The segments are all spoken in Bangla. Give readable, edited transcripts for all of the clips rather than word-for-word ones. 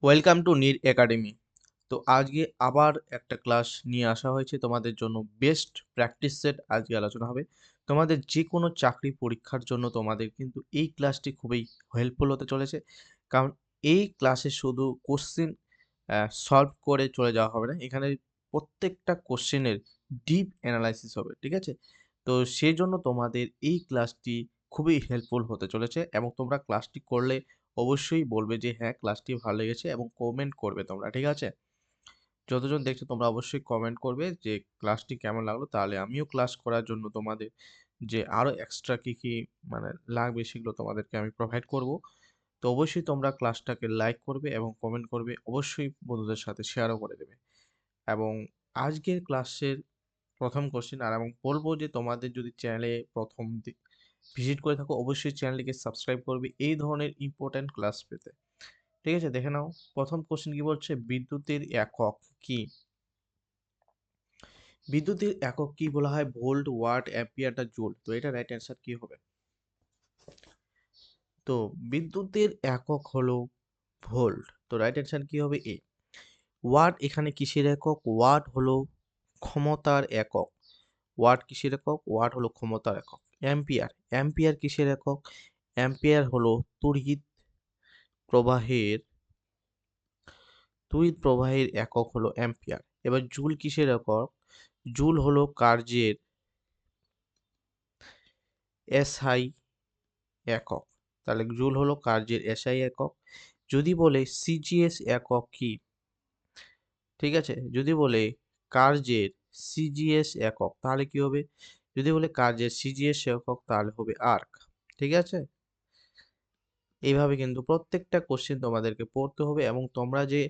Welcome to Neer academy. তো আজকে আবার একটা ক্লাস নিয়ে আসা হয়েছে তোমাদের জন্য। বেস্ট প্র্যাকটিস সেট আজকে আলোচনা হবে। তোমাদের যে কোনো চাকরি পরীক্ষার জন্য তোমাদের কিন্তু এই ক্লাসটি খুবই হেল্পফুল হতে চলেছে। কারণ এই ক্লাসে শুধু কোশ্চেন সলভ করে চলে যাওয়া হবে না। এখানে প্রত্যেকটা কোশ্চেনের ডিপ অ্যানালাইসিস হবে। ঠিক আছে? তো সেজন্য তোমাদের এই ক্লাসটি খুবই হেল্পফুল হতে চলেছে এবং তোমরা ক্লাসটি করলে অবশ্যই বলবে যে হ্যাঁ, ক্লাসটি ভালো লেগেছে এবং কমেন্ট করবে তোমরা। ঠিক আছে? যতজন দেখছো তোমরা অবশ্যই কমেন্ট করবে যে ক্লাসটি কেমন লাগলো। তাহলে আমিও ক্লাস করার জন্য তোমাদের যে আরো এক্সট্রা কি মানে লাগবে সেগুলো তোমাদেরকে আমি প্রোভাইড করব। তো অবশ্যই তোমরা ক্লাসটাকে লাইক করবে এবং কমেন্ট করবে। অবশ্যই বন্ধুদের সাথে শেয়ারও করে দেবে। এবং আজকের ক্লাসের ১ম কোশ্চেন এবং বলব যে তোমাদের যদি চ্যানেলে ১ম ভিজিট করে থাকো অবশ্যই চ্যানেলটিকে সাবস্ক্রাইব করবে এই ধরনের ইম্পোর্টেন্ট ক্লাস পেতে। ঠিক আছে? দেখে নাও। ১ম কোশ্চেন কি বলছে? বিদ্যুতের একক কি? বিদ্যুতের একক কি বলা হয়? ভোল্ট, ওয়াট, অ্যাম্পিয়ার না জুল? তো এটা রাইট অ্যান্সার কি হবে? তো বিদ্যুতের একক হলো ভোল্ট। তো রাইট অ্যান্সার কি হবে? এ। ওয়াট এখানে কিসের একক? ওয়াট হলো ক্ষমতার একক। ওয়াট কিসের একক? ওয়াট হলো ক্ষমতার একক। অ্যাম্পিয়ার, অ্যাম্পিয়ার কিসের একক? অ্যাম্পিয়ার হলো তড়িৎ প্রবাহের তড়িৎ প্রবাহের একক হলো অ্যাম্পিয়ার। এবার জুল কিসের একক? জুল হলো কার্যের এসআই একক। তাহলে জুল হলো কার্যের এসআই একক। যদি বলে সিজিএস একক কি? ঠিক আছে? যদি বলে কার্যের সিজিএস একক তাহলে কি হবে? যদি বলে কার্যের সিজিএস একক তাহলে হবে আর্ক। ঠিক আছে? এইভাবে কিন্তু প্রত্যেকটা কোশ্চেন তোমাদেরকে পড়তে হবে এবং তোমরা যে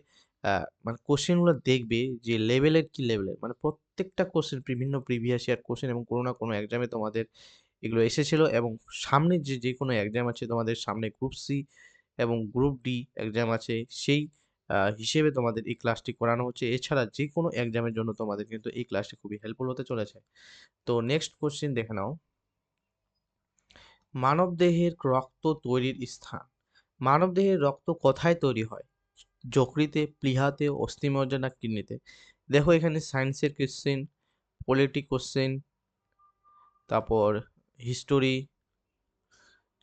মানে কোশ্চেনগুলো দেখবে যে লেভেলের কি লেভেলের মানে প্রত্যেকটা কোশ্চেন বিভিন্ন প্রিভিয়াস ইয়ার কোশ্চেন এবং কোনো না কোনো এক্সামে তোমাদের এগুলো এসেছিল এবং সামনে যে কোনো এক্সাম আছে তোমাদের সামনে গ্রুপ সি এবং গ্রুপ ডি এক্সাম আছে সেই হিসেবে তোমাদের এই ক্লাসটি করানো হচ্ছে। এছাড়া যে কোনো এক্সামের জন্য তোমাদের কিন্তু এই ক্লাসটি খুবই হেল্পফুল হতে চলেছে। তো নেক্সট কোশ্চেন দেখে নাও। মানবদেহের রক্ত তৈরির স্থান। মানবদেহের রক্ত কোথায় তৈরি হয়? যকৃতে, প্লীহাতে, অস্থিমজ্জা না কিডনিতে? দেখো এখানে সায়েন্সের কোশ্চেন, পলিটি কোশ্চেন, তারপর হিস্টোরি,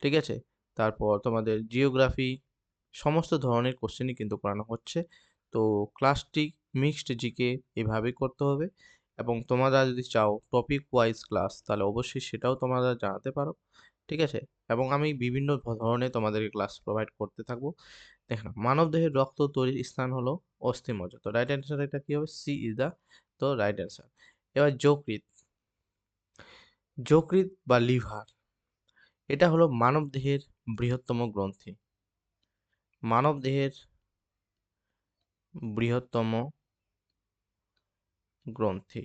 ঠিক আছে? তারপর তোমাদের জিওগ্রাফি সমস্ত ধরনের কোশ্চেনই কিন্তু করানো হচ্ছে। তো ক্লাসটি মিক্সড জিকে এভাবেই করতে হবে এবং তোমরা যদি চাও টপিক ওয়াইজ ক্লাস তাহলে অবশ্যই সেটাও তোমরা জানাতে পারো। ঠিক আছে? এবং আমি বিভিন্ন ধরনের তোমাদেরকে ক্লাস প্রোভাইড করতে থাকবো। দেখে নাও, মানবদেহের রক্ত তৈরির স্থান হলো অস্থিমজ্জা। তো রাইট অ্যান্সার এটা কি হবে? সি ইজ দ্য তো রাইট অ্যান্সার। এবার যকৃৎ। যকৃৎ বা লিভার এটা হলো মানবদেহের বৃহত্তম গ্রন্থি। মানবদেহের বৃহত্তম গ্রন্থি।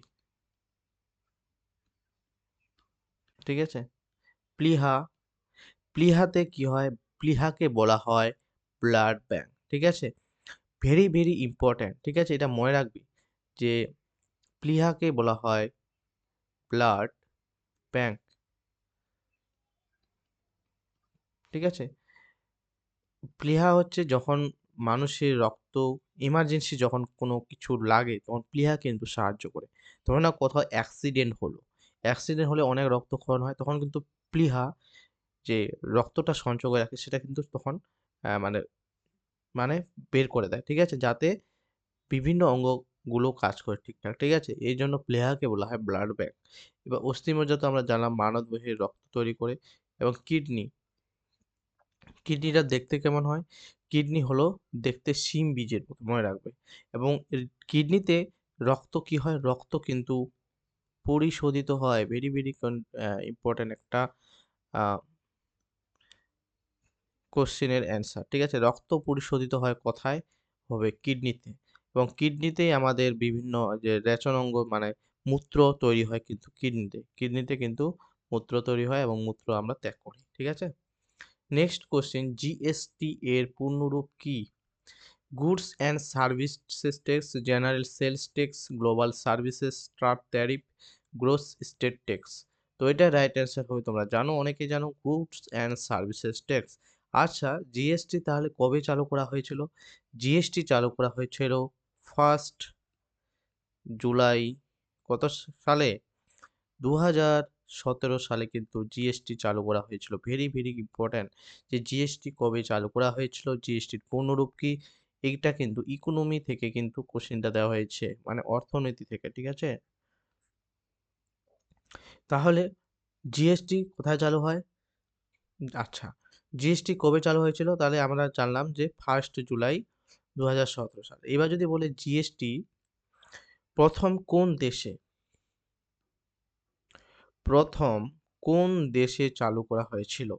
ঠিক আছে? প্লীহা, প্লীহাতে কি হয়? প্লীহাকে বলা হয় ব্লাড ব্যাংক। ঠিক আছে? Very, very important. ঠিক আছে? এটা মনে রাখবি যে প্লীহাকে বলা হয় ব্লাড ব্যাংক। ঠিক আছে? প্লীহা হচ্ছে যখন মানুষের রক্ত এমার্জেন্সি যখন কোনো কিছু লাগে তখন প্লীহা কিন্তু সাহায্য করে। ধরে নাও কোথাও অ্যাক্সিডেন্ট হলো। অ্যাক্সিডেন্ট হলে অনেক রক্তক্ষরণ হয় তখন কিন্তু প্লীহা যে রক্তটা সঞ্চয় করে রাখে সেটা কিন্তু তখন মানে মানে বের করে দেয়। ঠিক আছে? যাতে বিভিন্ন অঙ্গগুলো কাজ করে ঠিকঠাক। ঠিক আছে? এইজন্য প্লীহাকে বলা হয় ব্লাড ব্যাংক। এবার অস্থিমজ্জা তো আমরা জানলাম মানবদেহে রক্ত তৈরি করে এবং কিডনি, কিডনিটা দেখতে কেমন হয়? কিডনি হলো দেখতে শিম বীজের মতো মনে রাখবে এবং কিডনিতে রক্ত কি হয়? রক্ত কিন্তু পরিশোধিত হয়। ভেরি, ভেরি ইম্পোর্টেন্ট একটা আ কোশ্চেনের অ্যান্সার। ঠিক আছে? রক্ত পরিশোধিত হয় কোথায়? হবে কিডনিতে এবং কিডনিতেই আমাদের বিভিন্ন যে রেচন অঙ্গ মানে মূত্র তৈরি হয় কিন্তু কিডনিতে। কিডনিতে কিন্তু মূত্র তৈরি হয় এবং মূত্র আমরা ত্যাগ করি। ঠিক আছে? নেক্সট কোশ্চেন জিএসটি এর পূর্ণরূপ কি? Goods and services tax, general sales tax, global services tariff, gross state tax. তো এটা রাইট অ্যান্সার হবে তোমরা জানো অনেকেই জানো গুডস অ্যান্ড সার্ভিসেস ট্যাক্স। আচ্ছা, জিএসটি তাহলে কবে চালু করা হয়েছিল? জিএসটি চালু করা হয়েছিল 1st জুলাই কত সালে? ২০১৭ সালে কিন্তু জিএসটি চালু করা হয়েছিল। ভেরি, ভেরি ইম্পোর্টেন্ট যে জিএসটি কবে চালু করা হয়েছিল? জিএসটির পূর্ণরূপ কি? এইটা কিন্তু ইকোনমি থেকে কিন্তু কোশ্চেনটা দেওয়া হয়েছে। মানে অর্থনীতি থেকে, ঠিক আছে? তাহলে জিএসটি কোথায় চালু হয়? আচ্ছা, জিএসটি কবে চালু হয়েছিল? তাহলে আমরা জানলাম যে 1st জুলাই ২০১৭ সালে। এবার যদি বলি জিএসটি প্রথম কোন দেশে, প্রথম কোন দেশে চালু করা হয়েছিল?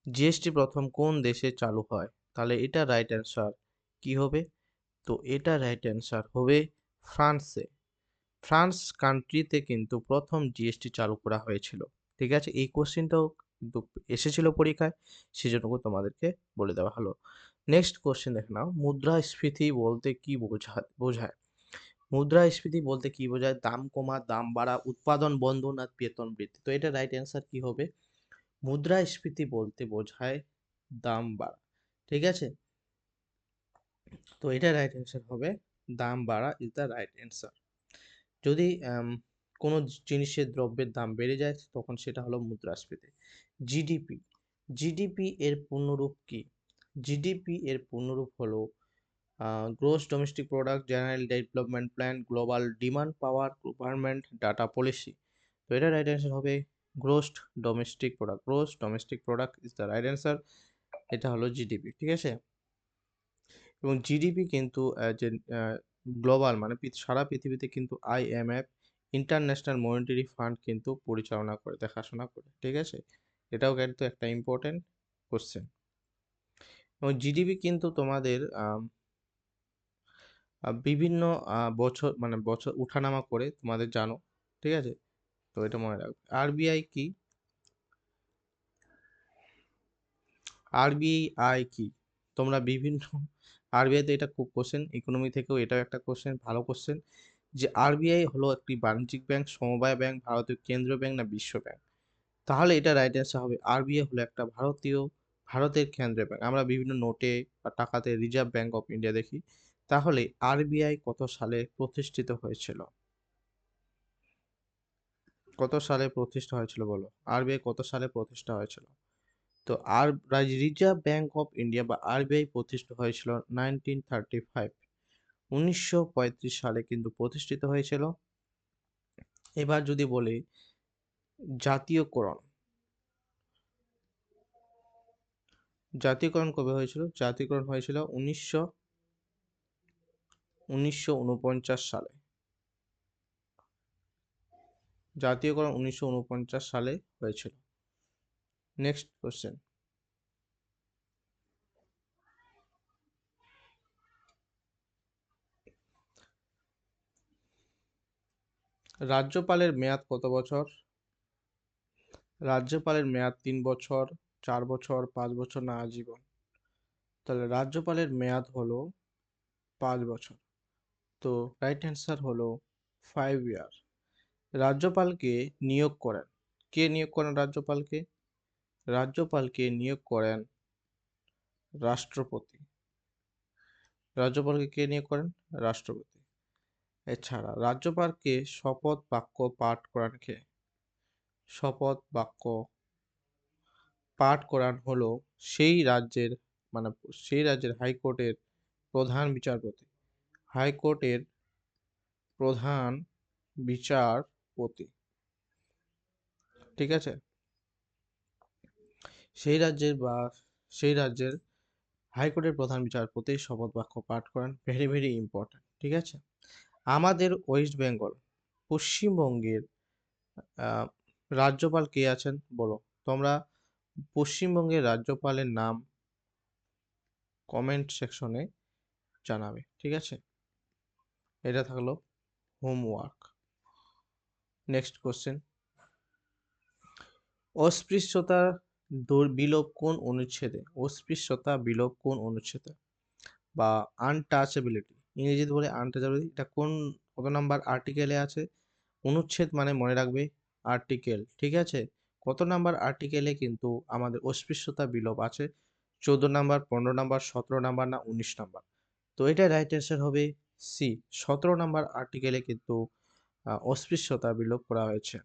জিএসটি প্রথম কোন দেশে চালু হয়? তাহলে এটা রাইট অ্যান্সার কি হবে? তো এটা রাইট অ্যান্সার হবে ফ্রান্সে। ফ্রান্স কান্ট্রিতে কিন্তু প্রথম জিএসটি চালু করা হয়েছিল। ঠিক আছে? এই কোশ্চেনটাও কিন্তু এসেছিল পরীক্ষায়, সেজন্য তোমাদেরকে বলে দেওয়া হলো। নেক্সট কোশ্চেন দেখে নাও, মুদ্রাস্ফীতি বলতে কি বোঝায়? মুদ্রাস্ফীতি বলতে কি বোঝায়? দাম কমা, দাম বাড়া, উৎপাদন বন্ধ না বেতন বৃদ্ধি? তো এটা রাইট অ্যান্সার কি হবে? মুদ্রাস্ফীতি বলতে বোঝায় দাম বাড়া। ঠিক আছে? তো এটা রাইট অ্যান্সার হবে দাম বাড়া ইজ দ্য রাইট অ্যান্সার। যদি কোনো জিনিসের দ্রব্যের দাম বেড়ে যায় তখন সেটা হলো মুদ্রাস্ফীতি। জিডিপি, জিডিপি এর পূর্ণরূপ কি? জিডিপি এর পূর্ণরূপ হলো gross domestic product, general development plan, global demand power, government data policy. তো এটা রাইট অ্যান্সার হবে gross domestic product. Gross domestic product is the right answer. এটা হলো জিডিপি, ঠিক আছে? এবং জিডিপি কিন্তু যে গ্লোবাল মানে সারা পৃথিবীতে কিন্তু আইএমএফ ইন্টারন্যাশনাল মনিটারি ফান্ড কিন্তু পরিচালনা করে, দেখাশোনা করে, ঠিক আছে? এটাও কিন্তু একটা ইম্পর্টেন্ট কোশ্চেন। এবং জিডিপি কিন্তু তোমাদের বিভিন্ন বছর মানে বছর উঠানামা করে, তোমাদের জানো, ঠিক আছে? তো এটা মনে রাখবে। আরবিআই কি? আরবিআই কি? তোমরা বিভিন্ন আরবিআই তে এটা খুব কোশ্চেন, ইকোনমি থেকেও এটাও একটা কোশ্চেন, ভালো কোশ্চেন, যে আরবিআই হলো একটি বাণিজ্যিক ব্যাংক, সমবায় ব্যাংক, ভারতীয় কেন্দ্রীয় ব্যাংক না বিশ্ব ব্যাংক? তাহলে এটা রাইট অ্যান্সার হবে আরবিআই হলো একটা ভারতের কেন্দ্রীয় ব্যাংক। আমরা বিভিন্ন নোটে বা টাকাতে রিজার্ভ ব্যাংক অফ ইন্ডিয়া দেখি। তাহলে আরবিআই কত সালে প্রতিষ্ঠিত হয়েছিল? কত সালে প্রতিষ্ঠা হয়েছিল বলো? আরবিআই কত সালে প্রতিষ্ঠা হয়েছিল? তো রিজার্ভ ব্যাংক অফ ইন্ডিয়া বা আরবিআই প্রতিষ্ঠিত হয়েছিল 1935, 1935 সালে কিন্তু প্রতিষ্ঠিত হয়েছিল। এবার যদি বলি জাতীয়করণ, জাতীয়করণ কবে হয়েছিল? জাতীয়করণ হয়েছিল 1949 সালে। জাতীয়করণ 1949 সালে হয়েছিল। নেক্সট কোশ্চেন, রাজ্যপালের মেয়াদ কত বছর? রাজ্যপালের মেয়াদ 3 বছর, 4 বছর, 5 বছর না আজীবন? তাহলে রাজ্যপালের মেয়াদ হলো 5 বছর। তো রাইট অ্যান্সার হলো 5 ইয়ার। রাজ্যপালকে নিয়োগ করেন, কে নিয়োগ করেন রাজ্যপালকে? রাজ্যপালকে নিয়োগ করেন রাষ্ট্রপতি। রাজ্যপালকে কে নিয়োগ করেন? রাষ্ট্রপতি। এছাড়া রাজ্যপালকে শপথ বাক্য পাঠ করান কে? শপথ বাক্য পাঠ করান হলো সেই রাজ্যের মানে সেই রাজ্যের হাইকোর্টের প্রধান বিচারপতি। হাইকোর্টের প্রধান বিচারপতি, ঠিক আছে? সেই রাজ্যের বা সেই রাজ্যের হাইকোর্টের প্রধান বিচারপতি শপথ বাক্য পাঠ করেন। ভেরি ভেরি ইম্পর্ট্যান্ট, ঠিক আছে? আমাদের ওয়েস্ট বেঙ্গল, পশ্চিমবঙ্গের আহ, রাজ্যপাল কে আছেন বলো? তোমরা পশ্চিমবঙ্গের রাজ্যপালের নাম কমেন্ট সেকশনে জানাবে, ঠিক আছে? এটা থাকলো হোমওয়ার্ক। নেক্সট কোশ্চেন, অস্পৃশ্যতা বিলোপ কোন অনুচ্ছেদে? অস্পৃশ্যতা বিলোপ কোন অনুচ্ছেদে? বা আনটাচেবিলিটি, ইংরেজিতে বলে আনটাচেবিলিটি, এটা কোন কত নাম্বার আর্টিকেলে আছে? অনুচ্ছেদ মানে মনে রাখবে আর্টিকেল, ঠিক আছে? কত নাম্বার আর্টিকেলে কিন্তু আমাদের অস্পৃশ্যতা বিলোপ আছে? 14 নাম্বার, 15 নাম্বার, 17 নাম্বার না 19 নাম্বার? তো এটা রাইট অ্যান্সার হবে সি। 17 নাম্বার আর্টিকেলে কিন্তু অস্পৃশ্যতা বিলোপ করা হয়েছে।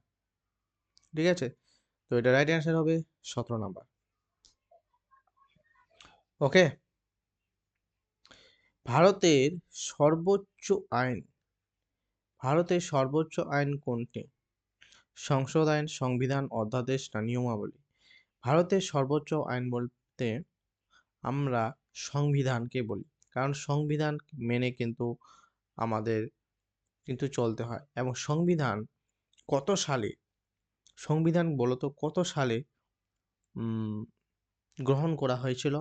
ঠিক আছে? তো এটা রাইট অ্যান্সার হবে 17 নাম্বার। ওকে? ভারতের সর্বোচ্চ আইন ভারতের সর্বোচ্চ আইন কোনটি? সংসদ আইন, সংবিধান, অধ্যাদেশ না নিয়মাবলী? ভারতের সর্বোচ্চ আইন বলতে আমরা সংবিধানকে বলি। কারণ সংবিধান মেনে কিন্তু আমাদের কিন্তু চলতে হয় এবং সংবিধান কত সালে সংবিধান বলতো কত সালে উম গ্রহণ করা হয়েছিল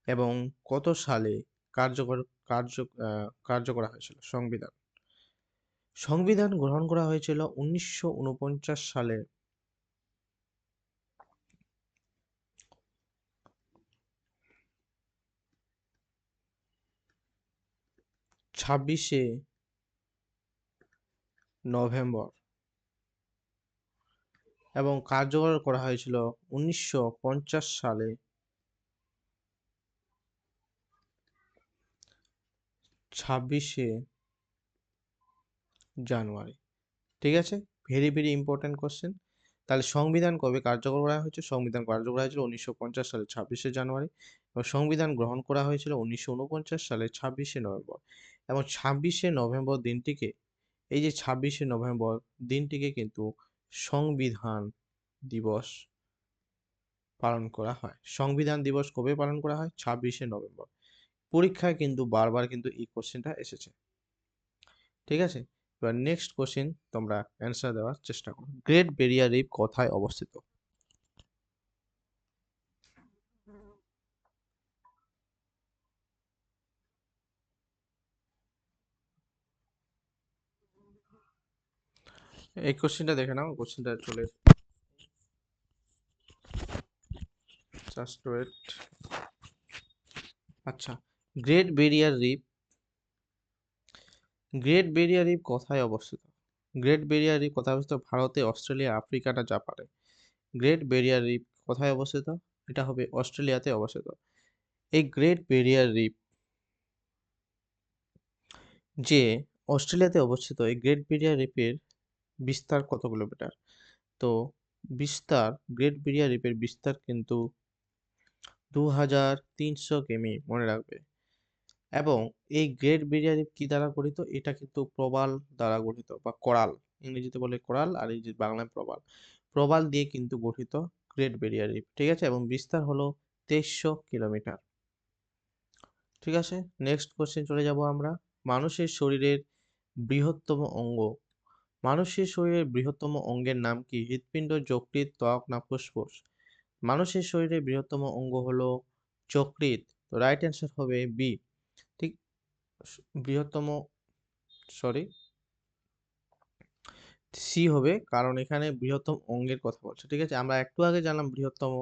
এবং কত সালে কার্যকর কার্য কার্য করা হয়েছিল সংবিধান? সংবিধান গ্রহণ করা হয়েছিল 1949 সালে 26শে নভেম্বর এবং কার্যকর করা হয়েছিল 1950 সালে 26শে জানুয়ারি। ঠিক আছে? Very, very important question. তাহলে সংবিধান কবে কার্যকর করা হয়েছে? সংবিধান কার্যকর করা হয়েছিল 1950 সালের 26শে জানুয়ারি এবং সংবিধান গ্রহণ করা হয়েছিল 1949 সালের 26শে নভেম্বর। এবং 26শে নভেম্বর দিনটিকে এই যে 26শে নভেম্বর দিনটিকে কিন্তু সংবিধান দিবস পালন করা হয়। সংবিধান দিবস কবে পালন করা হয়? 26শে নভেম্বর। পরীক্ষায় কিন্তু বারবার কিন্তু এই কোশ্চেনটা এসেছে। ঠিক আছে? এবার নেক্সট কোশ্চেন তোমরা অ্যান্সার দেওয়ার চেষ্টা করো। গ্রেট ব্যারিয়ার রিফ কোথায় অবস্থিত? এই কোশ্চেনটা দেখে নাও, কোশ্চেনটা চলে জাস্ট ওয়েট। আচ্ছা, গ্রেট ব্যারিয়ার রিফ কোথায় অবস্থিত? গ্রেট ব্যারিয়ার রিফ কোথায় অবস্থিত? ভারতে, অস্ট্রেলিয়া, আফ্রিকা না জাপানে? গ্রেট ব্যারিয়ার রিফ কোথায় অবস্থিত? এটা হবে অস্ট্রেলিয়াতে অবস্থিত। এই গ্রেট ব্যারিয়ার রিফ যে অস্ট্রেলিয়াতে অবস্থিত, এই গ্রেট ব্যারিয়ার রিফের বিস্তার কত কিলোমিটার? তো গ্রেট ব্যারিয়ার রিফের বিস্তার কিন্তু 2300 কিমি, মনে রাখবে। এবং এই গ্রেট ব্যারিয়ার রিফ কি দ্বারা গঠিত? এটা কিন্তু প্রবাল দ্বারা গঠিত বা কোরাল, ইংরেজিতে বলে কোরাল আর এই যে বাংলায় প্রবাল। প্রবাল দিয়ে কিন্তু গঠিত গ্রেট ব্যারিয়ার রিফ। ঠিক আছে? এবং বিস্তার হলো 2300 কিলোমিটার। ঠিক আছে? নেক্সট কোশ্চেন চলে যাব আমরা। মানুষের শরীরের বৃহত্তম অঙ্গ মানুষের শরীরের বৃহত্তম অঙ্গের নাম কি? হৃৎপিণ্ড, যকৃৎ, ত্বক না ফুসফুস? মানুষের শরীরের বৃহত্তম অঙ্গ হলো যকৃৎ। তো রাইট অ্যান্সার হবে বি। ঠিক, বৃহত্তম, সরি, সি হবে, কারণ এখানে বৃহত্তম অঙ্গের কথা বলছে। ঠিক আছে? আমরা একটু আগে জানলাম বৃহত্তম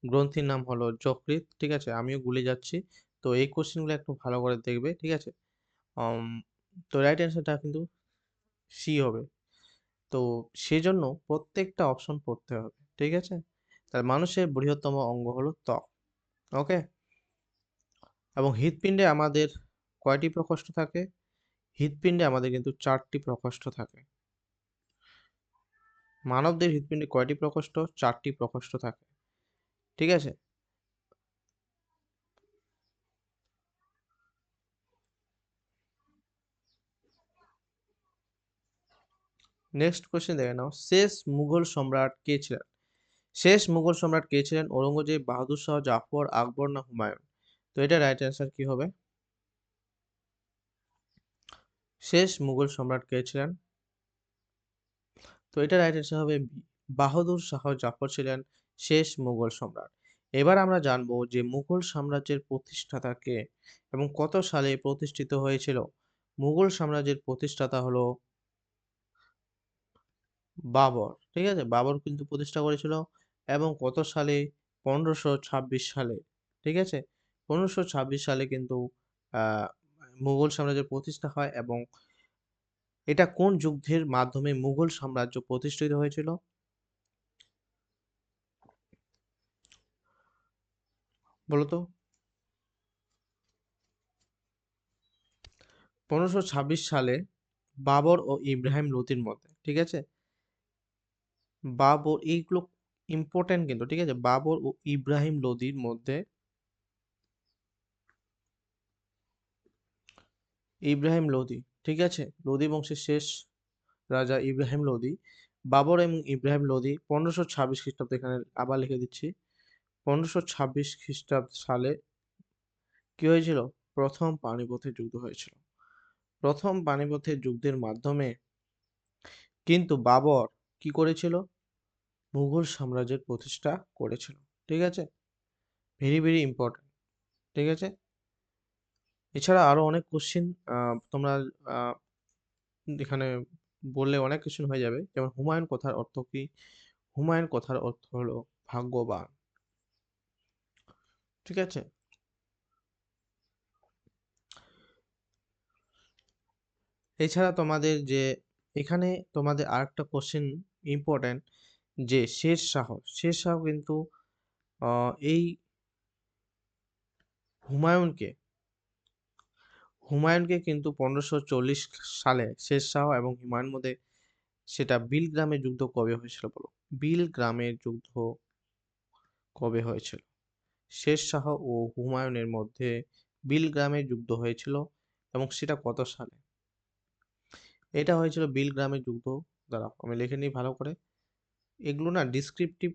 গ্রন্থির নাম হলো যকৃৎ। ঠিক আছে? আমিও ভুলে যাচ্ছি। তো এই কোশ্চেনগুলো একটু ভালো করে দেখবে। ঠিক আছে? আম, তো রাইট অ্যান্সারটা কিন্তু সি হবে। তো সেজন্য প্রত্যেকটা অপশন পড়তে হবে। ঠিক আছে? তার মানুষের বৃহত্তম অঙ্গ হলো ত্বক। ওকে? এবং হৃৎপিণ্ডে আমাদের কয়টি প্রকোষ্ঠ থাকে? হৃৎপিণ্ডে আমাদের কিন্তু 4টি প্রকোষ্ঠ থাকে। মানবদের হৃৎপিণ্ডে কয়টি প্রকোষ্ঠ? 4টি প্রকোষ্ঠ থাকে। ঠিক আছে? নেক্সট কোশ্চেন দেখে নাও। শেষ মুঘল সম্রাট কে ছিলেন? ঔরঙ্গজেব, বাহাদুর শাহ, জাফর, আকবর না হুমায়ুন? তো এটা রাইট অ্যান্সার কি হবে? শেষ মুঘল সম্রাট কে ছিলেন? তো এটা রাইট অ্যান্সার হবে বি। বাহাদুর শাহ জাফর ছিলেন শেষ মুঘল সম্রাট। এবার আমরা জানবো যে মুঘল সাম্রাজ্যের প্রতিষ্ঠাতা কে এবং কত সালে প্রতিষ্ঠিত হয়েছিল। মুঘল সাম্রাজ্যের প্রতিষ্ঠাতা হলো বাবর। ঠিক আছে? বাবর কিন্তু প্রতিষ্ঠা করেছিল এবং কত সালে? 1526 সালে। ঠিক আছে? 1526 সালে কিন্তু আহ মুঘল সাম্রাজ্যের প্রতিষ্ঠা হয় এবং এটা কোন যুদ্ধের মাধ্যমে মুঘল সাম্রাজ্য প্রতিষ্ঠিত হয়েছিল? বলো তো? 1526 সালে বাবর ও ইব্রাহিম লোদির মধ্যে, ঠিক আছে? বাবর এইগুলো ইম্পোর্টেন্ট কিন্তু, ঠিক আছে? বাবর ও ইব্রাহিম লোদির মধ্যে, ইব্রাহিম লোদি, ঠিক আছে? লোদি বংশের শেষ রাজা ইব্রাহিম লোদি, বাবর এবং ইব্রাহিম লোদি 1526 খ্রিস্টাব্দে, এখানে আবার লিখে দিচ্ছি, 1526 খ্রিস্টাব্দ সালে কি হয়েছিল? প্রথম পানিপথের যুদ্ধ হয়েছিল। প্রথম পানিপথের যুদ্ধের মাধ্যমে কিন্তু বাবর কি করেছিল? মুঘল সাম্রাজ্যের প্রতিষ্ঠা করেছিল, ঠিক আছে? ভেরি ভেরি ইম্পর্টেন্ট, ঠিক আছে? এছাড়া আরো অনেক কোশ্চিন তোমরা আহ, এখানে বললে অনেক কোশ্চিন হয়ে যাবে। যেমন হুমায়ুন কথার অর্থ কি? হুমায়ুন কথার অর্থ হলো ভাগ্যবান, ঠিক আছে? এছাড়া তোমাদের যে এখানে তোমাদের আরেকটা কোশ্চেন ইম্পর্টেন্ট, যে শেরশাহ কিন্তু এই হুমায়ুনকে হুমায়ুনকে কিন্তু 1540 সালে শেরশাহ এবং হুমায়ুন মধ্যে, সেটা বিল গ্রামের যুদ্ধ কবে হয়েছিল বলো? বিল গ্রামের যুদ্ধ কবে হয়েছিল? শেরশাহ ও হুমায়ুনের মধ্যে বিল গ্রামের যুদ্ধ হয়েছিল, এবং সেটা কত সালে? এটা হয়েছিল বিল গ্রামের যুদ্ধ। দাঁড়াও আমি লিখে নিই ভালো করে। এগুলো না ডিসক্রিপটিভ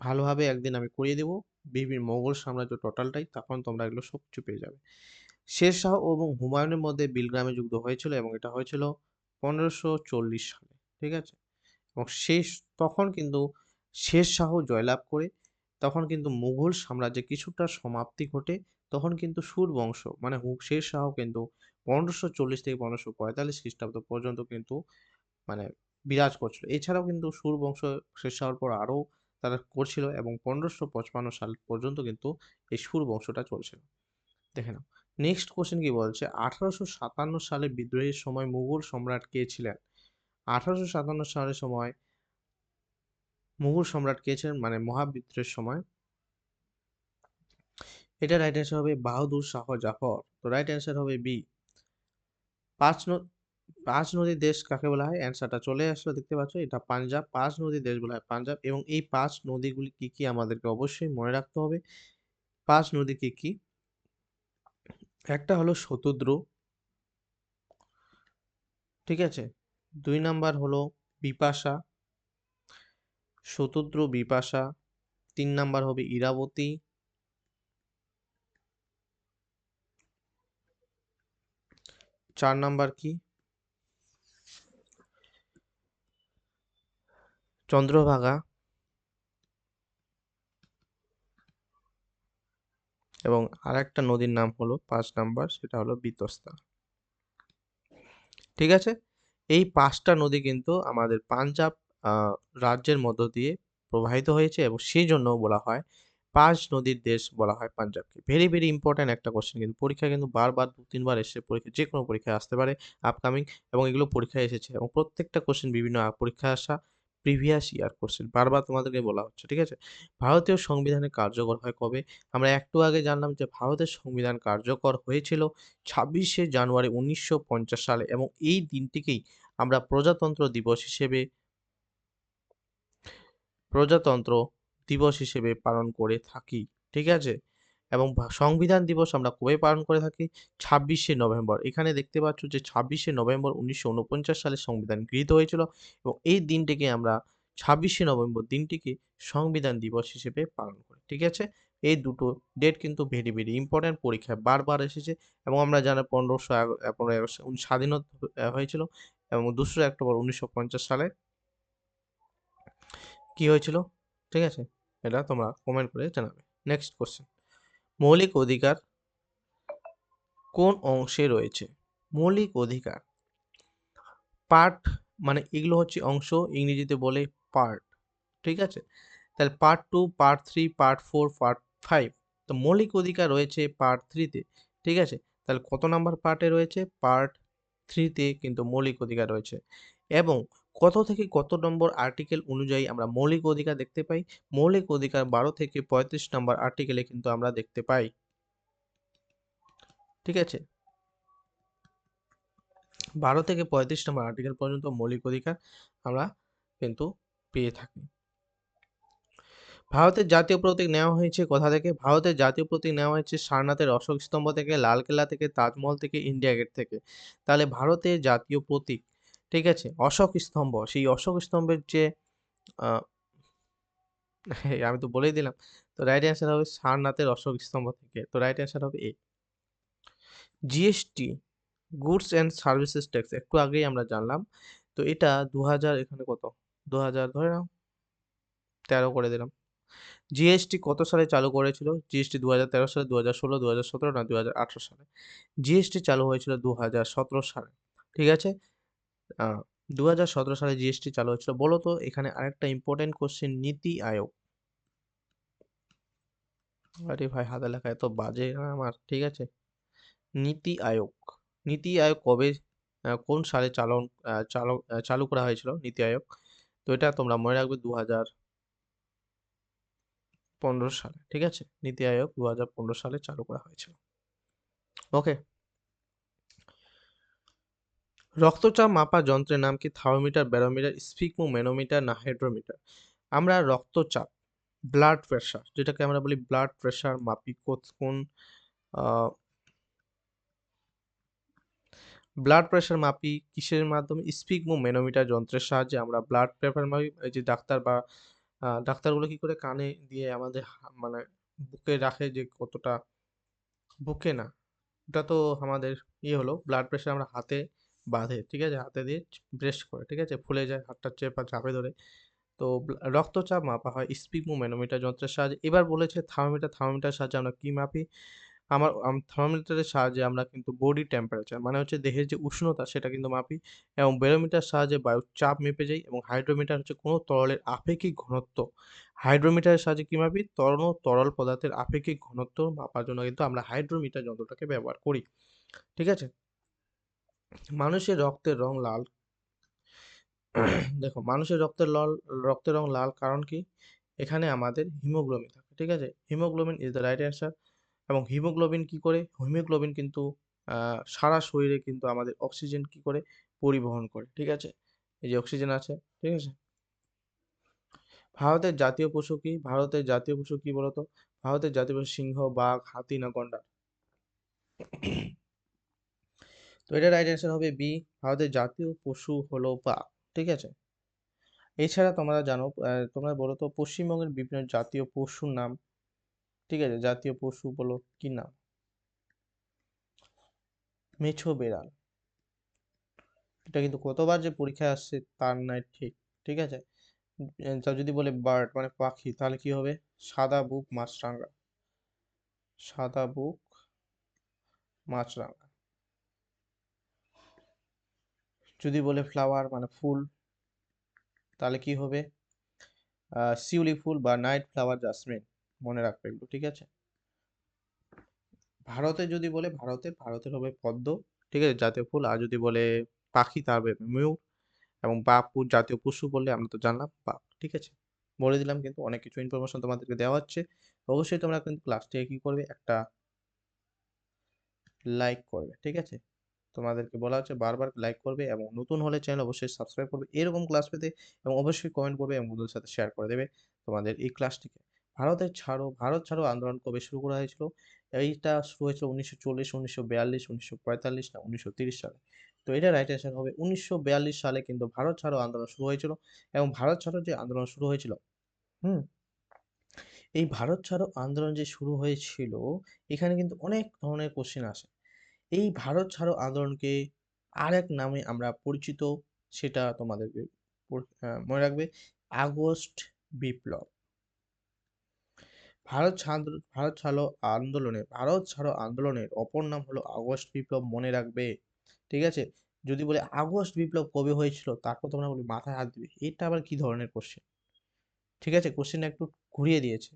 ভালোভাবে একদিন আমি করিয়ে দেবো, বিভিন্ন মোগল সাম্রাজ্য টোটালটাই, তখন তোমরা এগুলো সব কিছু পেয়ে যাবে। শেরশাহ এবং হুমায়ুনের মধ্যে বিলগ্রামে যুদ্ধ হয়েছিল, এবং এটা হয়েছিল 1540 সালে, ঠিক আছে? এবং তখন কিন্তু শেরশাহ জয়লাভ করে, তখন কিন্তু মুঘল সাম্রাজ্যে কিছুটা সমাপ্তি ঘটে। তখন কিন্তু সুর বংশ মানে শেরশাহ কিন্তু 1540 থেকে 1545 খ্রিস্টাব্দ পর্যন্ত কিন্তু মানে বিরাজ করছিল। এছাড়াও কিন্তু সুর বংশ শেষ হওয়ার পর আরও তারা করছিল, এবং 1555 সাল পর্যন্ত কিন্তু এই সুর বংশটা চলছিল। দেখে নাও নেক্সট কোশ্চেন কি বলছে, 1857 সালে বিদ্রোহের সময় মুঘল সম্রাট কে ছিলেন? 1857 সালের সময় মুঘল সম্রাট কে ছিলেন, মানে মহাবিদ্রোহের সময়? এটা রাইট অ্যান্সার হবে বাহাদুর শাহ জাফর। তো রাইট অ্যান্সার হবে বি। পাঁচ ন- পাঁচ নদীর দেশ কাকে বলা হয়? অ্যান্সারটা চলে আসলো, দেখতে পাচ্ছ, এটা পাঞ্জাব। পাঁচ নদীর দেশ বলা হয় পাঞ্জাব, এবং এই পাঁচ নদীগুলি কি কি আমাদেরকে অবশ্যই মনে রাখতে হবে। পাঁচ নদী কি কি? একটা হলো শতদ্রু, ঠিক আছে? দুই নাম্বার হলো বিপাশা, শতদ্রু বিপাশা। তিন নাম্বার হবে ইরাবতী। চার নাম্বার কি? চন্দ্রভাগা। এবং আরেকটা নদীর নাম হলো 5 নাম্বার, সেটা হলো বিতস্তা, ঠিক আছে? এই পাঁচটা নদী কিন্তু আমাদের পাঞ্জাব আহ, রাজ্যের মধ্য দিয়ে প্রবাহিত হয়েছে, এবং সেই জন্য বলা হয় পাঁচ নদীর দেশ বলা হয় পাঞ্জাবকে। ভেরি ভেরি ইম্পর্ট্যান্ট একটা কোশ্চেন, কিন্তু পরীক্ষায় কিন্তু বারবার দু তিনবার এসে পরীক্ষা, যে কোনো পরীক্ষায় আসতে পারে আপকামিং, এবং এগুলো পরীক্ষায় এসেছে, এবং প্রত্যেকটা কোশ্চেন বিভিন্ন পরীক্ষায় আসা প্রিভিয়াস ইয়ার কোশ্চেন বারবার তোমাদেরকে বলা হচ্ছে, ঠিক আছে? ভারতীয় সংবিধানে কার্যকর হয় কবে? আমরা একটু আগে জানলাম যে ভারতের সংবিধান কার্যকর হয়েছিল 26শে জানুয়ারি 1950 সালে, এবং এই দিনটিকেই আমরা প্রজাতন্ত্র দিবস হিসেবে পালন করে থাকি, ঠিক আছে? এবং সংবিধান দিবস আমরা কবে পালন করে থাকি? 26শে নভেম্বর। এখানে দেখতে পাচ্ছ যে 26শে নভেম্বর 1949 সালে সংবিধান গৃহীত হয়েছিল, এবং এই দিনটিকে আমরা 26শে নভেম্বর দিনটিকে সংবিধান দিবস হিসেবে পালন করি, ঠিক আছে? এই দুটো ডেট কিন্তু ভেরি ভেরি ইম্পর্ট্যান্ট, পরীক্ষায় বারবার এসেছে। এবং আমরা জানি 15 আগস্ট স্বাধীনতা হয়েছিল, এবং 2 অক্টোবর 1950 সালে কি হয়েছিল, ঠিক আছে? এটা তোমরা কমেন্ট করে জানাবে। নেক্সট কোশ্চেন, মৌলিক অধিকার কোন অংশে রয়েছে? মৌলিক অধিকার পার্ট, মানে এগুলো হচ্ছে অংশ, ইংরেজিতে বলে পার্ট, ঠিক আছে? তাহলে part two, part three, part four, part five. তো মৌলিক অধিকার রয়েছে পার্ট থ্রিতে, ঠিক আছে? তাহলে কত নাম্বার পার্টে রয়েছে? পার্ট থ্রিতে কিন্তু মৌলিক অধিকার রয়েছে। এবং কত থেকে কত নম্বর আর্টিকেল অনুযায়ী আমরা মৌলিক অধিকার দেখতে পাই? মৌলিক অধিকার ১২ থেকে ৩৫ নম্বর আর্টিকেলে কিন্তু আমরা দেখতে পাই। ঠিক আছে? ১২ থেকে ৩৫ নম্বর আর্টিকেল পর্যন্ত মৌলিক অধিকার আমরা কিন্তু পেয়ে থাকি। ভারতের জাতীয় প্রতীক নেওয়া হয়েছে কোথা থেকে? ভারতের জাতীয় প্রতীক নেওয়া হয়েছে সারনাথের অশোক স্তম্ভ থেকে, লালকেল্লা থেকে, তাজমহল থেকে, ইন্ডিয়া গেট থেকে। তাহলে ভারতের জাতীয় প্রতীক, ঠিক আছে? অশোক স্তম্ভ, সেই অশোক স্তম্ভের যে আ আমি তো বলেই দিলাম। তো রাইট অ্যান্সার হবে সারনাথের অশোক স্তম্ভ থেকে। তো রাইট অ্যান্সার হবে A. GST, goods and services tax একটু আগেই আমরা জানলাম। তো এটা ২০০০ এখানে কত? ২০০০ ধরে নাও ১৩ করে দিলাম। জিএসটি কত সালে চালু করেছিল? জিএসটি ২০১৩ সালে, ২০১৬, ২০১৭ না ২০১৮ সালে? জিএসটি চালু হয়েছিল ২০১৭ সালে। ঠিক আছে? আ ২০১৭ সালে জিএসটি চালু হয়েছিল। বলো তো এখানে আরেকটা ইম্পোর্টেন্ট কোয়েশ্চেন নীতি আয়োগ। আরে ভাই হাতের লেখা এত বাজে না আমার, ঠিক আছে? নীতি আয়োগ। নীতি আয়োগ কবে কোন সালে চালু করা হয়েছিল নীতি আয়োগ? তো এটা তোমরা মনে রাখবে ২০১৫ সালে। ঠিক আছে? নীতি আয়োগ ২০১৫ সালে চালু করা হয়েছিল। ওকে? রক্তচাপ মাপা যন্ত্রের নাম কি? থার্মোমিটার, ব্যারোমিটার, স্ফিগমো ম্যানোমিটার না হাইড্রোমিটার? আমরা রক্তচাপ, ব্লাড প্রেশার যেটাকে আমরা বলি ব্লাড প্রেশার মাপি কোন আ ব্লাড প্রেশার মাপি কিসের মাধ্যমে? স্ফিগমো ম্যানোমিটার যন্ত্রের সাহায্যে আমরা ব্লাড প্রেশার মাপি। এই যে ডাক্তার বা ডাক্তারগুলো কি করে কানে দিয়ে আমাদের মানে বুকে রাখে যে কতটা, বুকে না, ওটা তো আমাদের হলো ব্লাড প্রেশার আমরা হাতে বাঁধে, ঠিক আছে? হাতে দিয়ে প্রেস করে, ঠিক আছে? ফুলে যায় হাতটা চাপে ধরে। তো রক্তচাপ মাপা হয় স্পিগমো ম্যানোমিটার যন্ত্রের সাহায্যে। এবার বলেছে থার্মোমিটার, থার্মোমিটারের সাহায্যে আমরা কি মাপি? থার্মোমিটারের সাহায্যে আমরা কিন্তু বডি টেম্পারেচার মানে হচ্ছে দেহের যে উষ্ণতা সেটা কিন্তু মাপি এবং ব্যারোমিটার সাহায্যে বায়ুর চাপ মেপে যাই এবং হাইড্রোমিটার হচ্ছে কোনো তরলের আপেক্ষিক ঘনত্ব। হাইড্রোমিটারের সাহায্যে কি মাপি? তরল পদার্থের আপেক্ষিক ঘনত্ব মাপার জন্য কিন্তু আমরা হাইড্রোমিটার যন্ত্রটাকে ব্যবহার করি। ঠিক আছে? মানুষের রক্তের রং লাল। দেখো মানুষের রক্তের রং লাল কারণ কি? এখানে আমাদের হিমোগ্লোবিন থাকে। ঠিক আছে? Haemoglobin is the right answer এবং হিমোগ্লোবিন কি করে? হিমোগ্লোবিন কিন্তু আ সারা শরীরে কিন্তু আমাদের অক্সিজেন কি করে? পরিবহন করে। ঠিক আছে? এই যে অক্সিজেন আছে, ঠিক আছে? ভারতের জাতীয় পশু কি? ভারতের জাতীয় পশু কি বলতো? ভারতের জাতীয় পশু সিংহ, বাঘ, হাতি না গন্ডার? তো এটার রাইট অ্যান্সার হবে বি। ভারতের জাতীয় পশু হলো বাঘ। ঠিক আছে? এছাড়া তোমরা জানো তোমরা বলো তো পশ্চিমবঙ্গের বিভিন্ন জাতীয় পশুর নাম। ঠিক আছে? জাতীয় পশু বলো কি নাম? মেছো বেড়াল। এটা কিন্তু কতবার যে পরীক্ষায় আসছে তার নাই ঠিক। ঠিক আছে? তা যদি বলে বার্ড মানে পাখি তাহলে কি হবে? সাদা বুক মাছরাঙা। সাদা বুক মাছরাঙা। যদি বলে ফ্লাওয়ার মানে ফুল তাহলে কি হবে? শিউলি ফুল বা নাইট ফ্লাওয়ার জাসমিন। মনে রাখবে এগুলো, ঠিক আছে? ভারতে যদি বলে ভারতের হবে পদ্ম। ঠিক আছে? জাতীয় ফুল। আর যদি বলে পাখি তাহলে হবে ময়ূর এবং জাতীয় পশু বললে আমরা তো জানলাম বাঘ। ঠিক আছে? বলে দিলাম কিন্তু অনেক কিছু ইনফরমেশন তোমাদেরকে দেওয়া হচ্ছে। অবশ্যই তোমরা কিন্তু ক্লাসটিকে কি করবে? একটা লাইক করবে। ঠিক আছে? তোমাদেরকে বলা হচ্ছে বারবার লাইক করবে এবং নতুন হলে চ্যানেল অবশ্যই সাবস্ক্রাইব করবে। এরকম ক্লাস পেতে এবং অবশ্যই কমেন্ট করবে এবং বন্ধুদের সাথে শেয়ার করে দেবে তোমাদের এই ক্লাসটিকে। ভারত ছাড়ো আন্দোলন কবে শুরু করা হয়েছিল? এইটা শুরু হয়েছিল ১৯৪০, ১৯৪২, ১৯৪৫ না ১৯৩০ সালে। তো এটা রাইট অ্যান্সার হবে ১৯৪২ সালে কিন্তু ভারত ছাড়ো আন্দোলন শুরু হয়েছিল এবং ভারত ছাড়ো যে আন্দোলন শুরু হয়েছিল, হুম? এই ভারত ছাড়ো আন্দোলন যে শুরু হয়েছিল এখানে কিন্তু অনেক ধরনের কোশ্চেন আসে। এই ভারত ছাড়ো আন্দোলনকে আরেক নামে আমরা পরিচিত, সেটা তোমাদেরকে মনে রাখবে আগস্ট বিপ্লব। ভারত ছাড়ো আন্দোলনের অপর নাম হলো আগস্ট বিপ্লব, মনে রাখবে। ঠিক আছে? যদি বলে আগস্ট বিপ্লব কবে হয়েছিল তারপর তোমরা বলি মাথায় হাত দিবে এটা আবার কি ধরনের কোশ্চেন? ঠিক আছে? কোশ্চেনটা একটু ঘুরিয়ে দিয়েছে।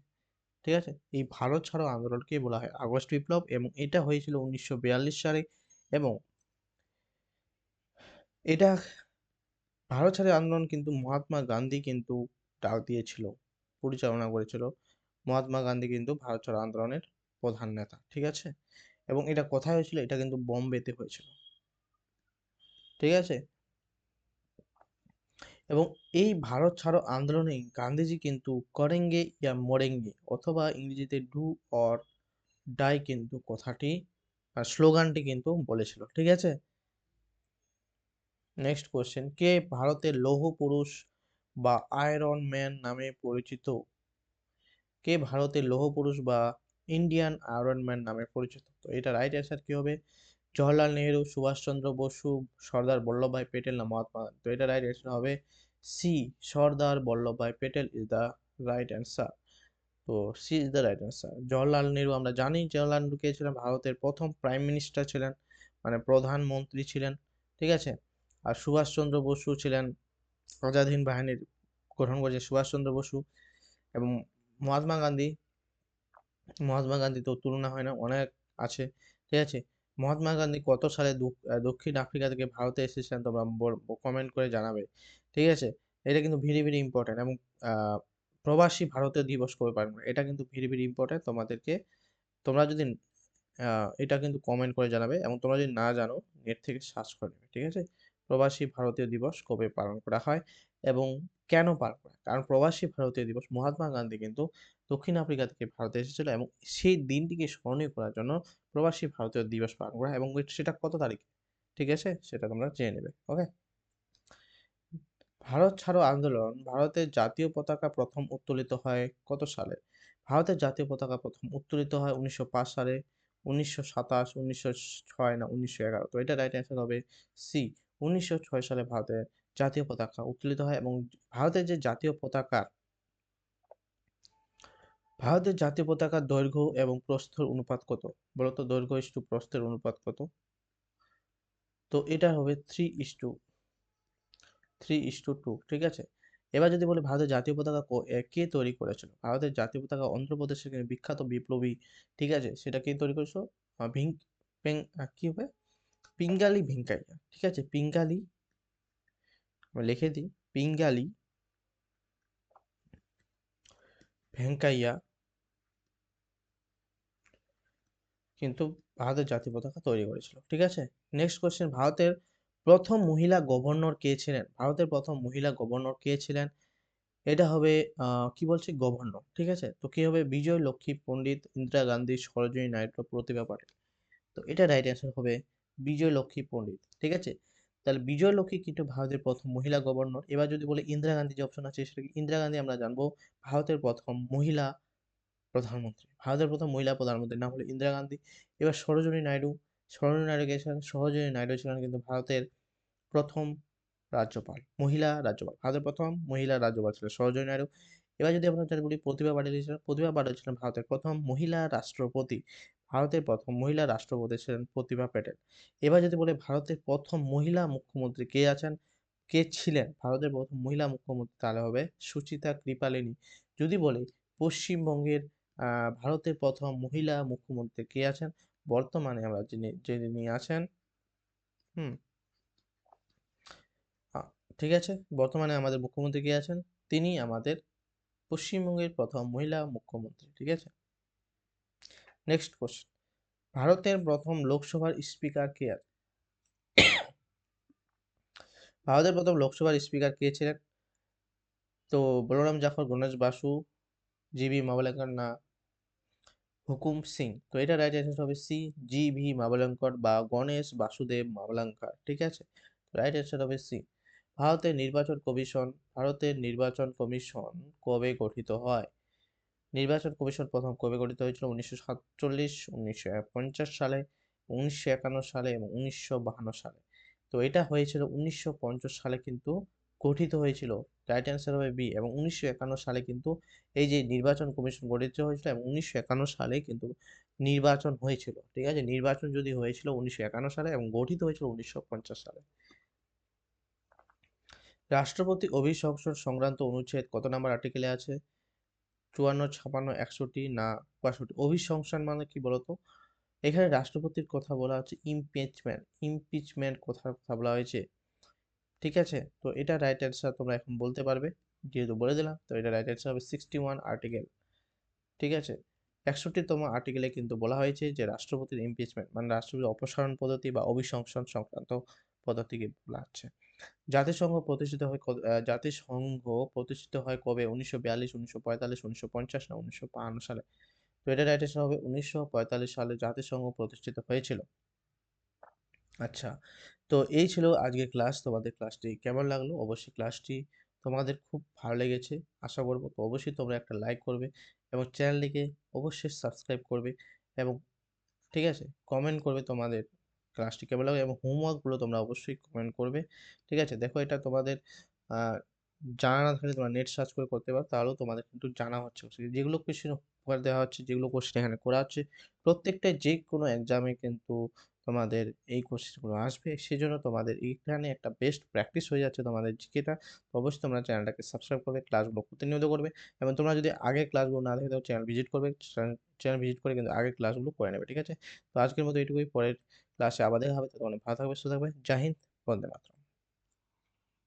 ঠিক আছে? এই ভারত ছাড়ো আন্দোলনকে বলা হয় আগস্ট বিপ্লব এবং এটা হয়েছিল ১৯৪২ সালে এবং এটা ভারত ছাড়ো আন্দোলন কিন্তু মহাত্মা গান্ধী কিন্তু ডাক দিয়েছিল, পরিচালনা করেছিল। মহাত্মা গান্ধী কিন্তু ভারত ছাড়ো আন্দোলনের প্রধান নেতা, ঠিক আছে? এবং এটা কোথায় হয়েছিল? এটা কিন্তু বোম্বেতে হয়েছিল, ঠিক আছে? এবং এই ভারত ছাড়ো আন্দোলনে গান্ধীজি কিন্তু করেঙ্গে ইয়া মরেঙ্গে অথবা ইংরেজিতে ডু অর ডাই কিন্তু কথাটি স্লোগানটি কিন্তু বলেছিল, ঠিক আছে? নেক্সট কোশ্চেন, কে ভারতের লৌহ পুরুষ বা আয়রন ম্যান নামে পরিচিত? কে ভারতের লৌহ পুরুষ বা ইন্ডিয়ান আয়রন ম্যান নামে পরিচিত? তো এটা রাইট অ্যান্সার কি হবে? জওহরলাল নেহেরু, সুভাষচন্দ্র বসু, সর্দার বল্লভভাই প্যাটেল না মহাত্মা গান্ধী? তো এটা রাইট অ্যান্সার হবে C, Sardar Vallabhbhai Patel is the right answer. তো C is the right answer. Jawaharlal Nehru, আমরা জানি জওহরলাল নেহেরু কে ছিলেন? ভারতের প্রথম প্রাইম মিনিস্টার ছিলেন, মানে প্রধানমন্ত্রী ছিলেন, ঠিক আছে? আর সুভাষচন্দ্র বসু ছিলেন আজাদ হিন্দ বাহিনীর গঠন করেছে সুভাষচন্দ্র বসু। এবং মহাত্মা গান্ধী, মহাত্মা গান্ধী তো তুলনা হয় না, অনেক আছে, ঠিক আছে? মহাত্মা গান্ধী কত সালে দক্ষিণ আফ্রিকা থেকে ভারতে এসেছিলেন? তোমরা কমেন্ট করে জানাবে, ঠিক আছে? এটা কিন্তু ভেরি ভেরি ইম্পর্টেন্ট। এবং আহ, প্রবাসী ভারতীয় দিবস কবে পালন করে? এটা কিন্তু ভেরি ভেরি ইম্পর্টেন্ট তোমাদেরকে। তোমরা যদি এটা কিন্তু কমেন্ট করে জানাবে, এবং তোমরা যদি না জানো নেট থেকে সার্চ করে নেবে, ঠিক আছে? প্রবাসী ভারতীয় দিবস কবে পালন করা হয় এবং কেন পালন করা হয়? কারণ প্রবাসী ভারতীয় দিবস, মহাত্মা গান্ধী কিন্তু দক্ষিণ আফ্রিকা থেকে ভারতে এসেছিল, এবং সেই দিনটিকে স্মরণীয় করার জন্য প্রবাসী ভারতীয় দিবস পালন করা হয়। এবং সেটা কত তারিখে, ঠিক আছে? সেটা তোমরা জেনে নেবে, ওকে? ভারত ছাড়ো আন্দোলন, ভারতের জাতীয় পতাকা প্রথম উত্তোলিত হয় কত সালে? ভারতের জাতীয় পতাকা প্রথম উত্তোলিত হয় 1905 সালে, 1927, 1906 না 1911? তো এটা রাইট অ্যান্সার হবে সি, 1906 সালে ভারতের জাতীয় পতাকা উত্তোলিত হয়। এবং ভারতের যে জাতীয় পতাকা, ভারতের জাতীয় পতাকার দৈর্ঘ্য এবং প্রস্থের অনুপাত কত? বলতো দৈর্ঘ্য ইস্টু প্রস্থের অনুপাত কত? তো এটা হবে 3:2, ঠিক আছে? এবার যদি বলি ভারতের জাতীয় পতাকা কে তৈরি করেছিল? ভারতের জাতীয় পতাকা অন্ধ্রপ্রদেশের বিখ্যাত বিপ্লবী, ঠিক আছে? সেটা কে তৈরি করেছিল? আহ, ভিং পেং কি হবে? পিঙ্গালি ভেঙ্কাইয়া, ঠিক আছে? পিঙ্গালি, আমি লিখে দিই, পিঙ্গালি ভেঙ্কাইয়া কিন্তু ভারতের জাতীয় পতাকা তৈরি করেছিল, ঠিক আছে? নেক্সট কোশ্চেন, ভারতের প্রথম মহিলা গভর্নর কে ছিলেন? ভারতের প্রথম মহিলা গভর্নর কে ছিলেন? এটা হবে কি বলছে, গভর্নর, ঠিক আছে? তো কি হবে? বিজয় লক্ষ্মী পণ্ডিত, ইন্দিরা গান্ধী, সরোজিনী নাইডু, প্রতিভা পাটিল? তো এটা রাইট অ্যান্সার হবে বিজয় লক্ষ্মী পণ্ডিত, ঠিক আছে? তাহলে বিজয় লক্ষ্মী কিন্তু ভারতের প্রথম মহিলা গভর্নর। এবার যদি বলে ইন্দিরা গান্ধী, যে অপশন আছে সেটা কি? ইন্দিরা গান্ধী আমরা জানবো ভারতের প্রথম মহিলা প্রধানমন্ত্রী। ভারতের প্রথম মহিলা প্রধানমন্ত্রীর নাম হলো ইন্দিরা গান্ধী। এবার সরোজিনী নাইডু, সরোজিনী নাইডু কে ছিলেন? সরোজিনী নাইডু ছিলেন কিন্তু ভারতের প্রথম রাজ্যপাল, মহিলা রাজ্যপাল। ভারতের প্রথম মহিলা রাজ্যপাল ছিল সরোজিনী নাইডু। এবার যদি আমরা যদি বলি প্রতিভা পাটিল ছিলেন, প্রতিভা পাটিল ছিলেন ভারতের প্রথম মহিলা রাষ্ট্রপতি। ভারতের প্রথম মহিলা রাষ্ট্রপতি ছিলেন প্রতিভা প্যাটেল। এবার যদি বলি ভারতের প্রথম মহিলা মুখ্যমন্ত্রী কে আছেন, কে ছিলেন ভারতের প্রথম মহিলা মুখ্যমন্ত্রী? তাহলে হবে সুচিতা কৃপালিনী। যদি বলি পশ্চিমবঙ্গের ভারতের প্রথম মহিলা মুখ্যমন্ত্রী কে আছেন বর্তমানে, আমরা যিনি আছেন, হুম, আ- ঠিক আছে, বর্তমানে আমাদের মুখ্যমন্ত্রী কে আছেন? তিনি আমাদের পশ্চিমবঙ্গের প্রথম মহিলা মুখ্যমন্ত্রী, ঠিক আছে? নেক্সট কোশ্চেন, ভারতের প্রথম লোকসভার স্পিকার কে আছে? ভারতের প্রথম লোকসভার স্পিকার কে ছিলেন? তো বলরাম জাফর, গণেশ বাসু, জিবি মাবলাঙ্কর না হুকুম সিং? তো এটা রাইট অ্যান্সার হবে সি, জিভি মাবলাঙ্কর বা গণেশ বাসুদেব মাবলাঙ্কর, ঠিক আছে? রাইট অ্যান্সার হবে সি। ভারতের নির্বাচন কমিশন, ভারতের নির্বাচন কমিশন কবে গঠিত হয়? নির্বাচন কমিশন প্রথম কবে গঠিত হয়েছিল? 1947, 1950 সালে, 1951 সালে এবং 1952 সালে? তো এটা হয়েছিল 1950 সালে কিন্তু গঠিত হয়েছিল। রাইট অ্যান্সার হবে বি। এবং 1951 সালে কিন্তু এই যে নির্বাচন কমিশন গঠিত হয়েছিল, এবং 1951 সালে কিন্তু নির্বাচন হয়েছিল, ঠিক আছে? নির্বাচন যদি হয়েছিল 1951 সালে এবং গঠিত হয়েছিল 1950 সালে। রাষ্ট্রপতি অভিশংসন সংক্রান্ত অনুচ্ছেদ কত নম্বর আর্টিকেলে আছে? 54, 56, 61 না 62? অভিশংসন মানে কি বলতো? এখানে রাষ্ট্রপতির কথা বলা হচ্ছে ইমপিচমেন্ট, ইমপিচমেন্ট কথার কথা বলা হয়েছে, ঠিক আছে? তো এটা রাইট অ্যান্সার তোমরা এখন বলতে পারবে। যেহেতু বলে দিলাম, তো এটা রাইট অ্যান্সার হবে 61 আর্টিকেল। ঠিক আছে? ৬১তম আর্টিকেলে কিন্তু বলা হয়েছে যে রাষ্ট্রপতির ইমপিচমেন্ট মানে রাষ্ট্রপতির অপসারণ পদ্ধতি বা অভিশংসন সংক্রান্ত পদ্ধতিকে বলা হচ্ছে। জাতিসংঘ প্রতিষ্ঠিত হয় কবে? ১৯৪২, ১৯৪৫, ১৯৫০ না ১৯৫২ সালে? তো এটার রাইট অ্যান্সার হবে ১৯৪৫ সালে জাতিসংঘ প্রতিষ্ঠিত হয়েছিল। আচ্ছা, তো এই ছিল আজকের ক্লাস। তোমাদের ক্লাসটি কেমন লাগলো? অবশ্যই ক্লাসটি তোমাদের খুব ভালো লেগেছে আশা করব। তো অবশ্যই তোমরা একটা লাইক করবে এবং চ্যানেলটিকে অবশ্যই সাবস্ক্রাইব করবে এবং ঠিক আছে? কমেন্ট করবে তোমাদের ক্লাসটি কেমন লাগলো এবং হোমওয়ার্কগুলো তোমরা অবশ্যই কমেন্ট করবে। ঠিক আছে? দেখো এটা তোমাদের আ জানা না থাকলে তোমরা নেট সার্চ করে করতে পারো। তাহলেও তোমাদের কিন্তু জানা হচ্ছে। যেগুলো কোয়েশ্চেন উপহার দেওয়া হচ্ছে, যেগুলো কোয়েশ্চেন এখানে করা হচ্ছে, প্রত্যেকটাই যেকোনো এক্সামে কিন্তু তোমাদের এই কোয়েশ্চেনগুলো আসবে। সেজন্য তোমাদের এইখানে একটা বেস্ট প্র্যাকটিস হয়ে যাচ্ছে তোমাদের জিকেটা। তো অবশ্যই তোমরা চ্যানেলটাকে সাবস্ক্রাইব করবে, ক্লাসগুলো প্রতিনিয়ত করবে এবং তোমরা যদি আগের ক্লাসগুলো না দেখে থাকো চ্যানেল ভিজিট করবে। চ্যানেল ভিজিট করে কিন্তু আগের ক্লাসগুলো করে নেবে। ঠিক আছে? তো আজকের মতো এইটুকুই। পরের ক্লাসে আবার দেখা হবে। ততক্ষণ ভালো থাকবে, সুস্থ থাকবে। জয় হিন্দ, বন্দে মাতরম।